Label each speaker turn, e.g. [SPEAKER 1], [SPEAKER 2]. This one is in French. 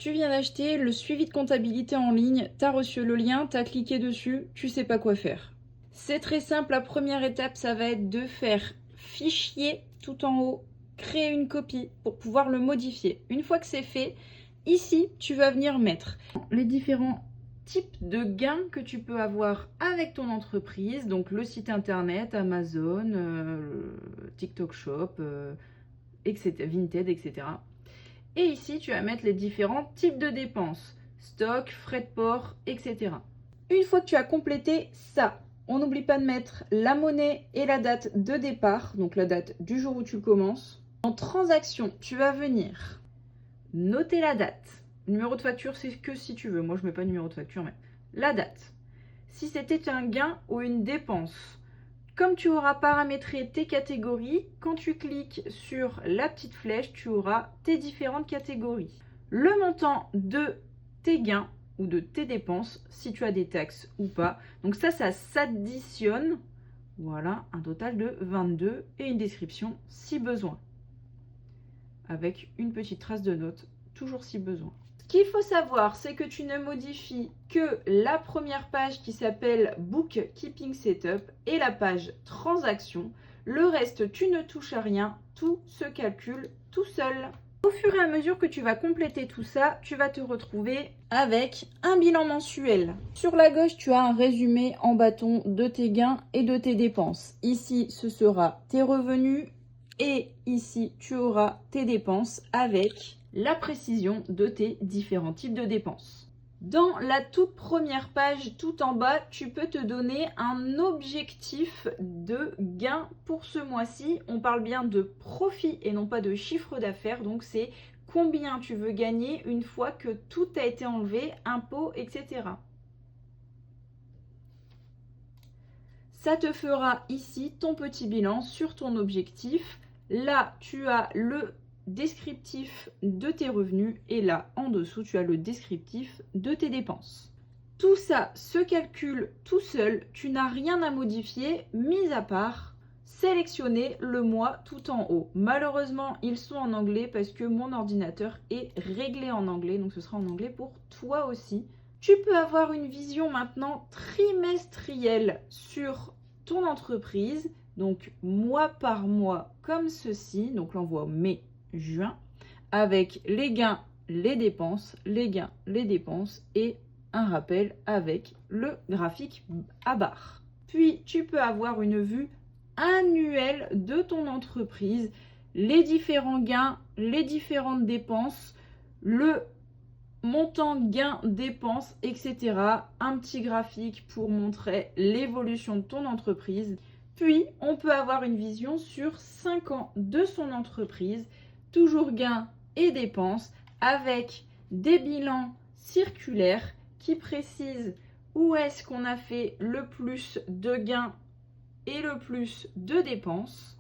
[SPEAKER 1] tu viens d'acheter le suivi de comptabilité en ligne, tu as reçu le lien, tu as cliqué dessus, tu sais pas quoi faire. C'est très simple, la première étape, ça va être de faire fichier tout en haut, créer une copie pour pouvoir le modifier. Une fois que c'est fait, ici, tu vas venir mettre les différents types de gains que tu peux avoir avec ton entreprise, donc le site internet, Amazon, TikTok Shop, etc., Vinted, etc. Et ici, tu vas mettre les différents types de dépenses, stock, frais de port, etc. Une fois que tu as complété ça, on n'oublie pas de mettre la monnaie et la date de départ, donc la date du jour où tu commences. En transaction, tu vas venir noter la date. Numéro de facture, c'est que si tu veux. Moi, je ne mets pas de numéro de facture, mais la date. Si c'était un gain ou une dépense. Comme tu auras paramétré tes catégories, quand tu cliques sur la petite flèche, tu auras tes différentes catégories. Le montant de tes gains ou de tes dépenses, si tu as des taxes ou pas. Donc ça s'additionne. Voilà, un total de 22 et une description si besoin. Avec une petite trace de note, toujours si besoin. Ce qu'il faut savoir, c'est que tu ne modifies que la première page qui s'appelle Bookkeeping Setup et la page Transactions. Le reste, tu ne touches à rien, tout se calcule tout seul. Au fur et à mesure que tu vas compléter tout ça, tu vas te retrouver avec un bilan mensuel. Sur la gauche, tu as un résumé en bâton de tes gains et de tes dépenses. Ici, ce sera tes revenus et ici, tu auras tes dépenses avec la précision de tes différents types de dépenses. Dans la toute première page, tout en bas, tu peux te donner un objectif de gain pour ce mois-ci. On parle bien de profit et non pas de chiffre d'affaires. Donc, c'est combien tu veux gagner une fois que tout a été enlevé, impôts, etc. Ça te fera ici ton petit bilan sur ton objectif. Là, tu as le descriptif de tes revenus et là, en dessous, tu as le descriptif de tes dépenses. Tout ça se calcule tout seul, tu n'as rien à modifier, mis à part sélectionner le mois tout en haut. Malheureusement, ils sont en anglais parce que mon ordinateur est réglé en anglais, donc ce sera en anglais pour toi aussi. Tu peux avoir une vision maintenant trimestrielle sur ton entreprise, donc mois par mois comme ceci, donc l'envoi mai, juin, avec les gains, les dépenses, les gains, les dépenses et un rappel avec le graphique à barre. Puis tu peux avoir une vue annuelle de ton entreprise, les différents gains, les différentes dépenses, le montant, gain, dépenses, etc. Un petit graphique pour montrer l'évolution de ton entreprise. Puis, on peut avoir une vision sur 5 ans de son entreprise, toujours gains et dépenses, avec des bilans circulaires qui précisent où est-ce qu'on a fait le plus de gains et le plus de dépenses.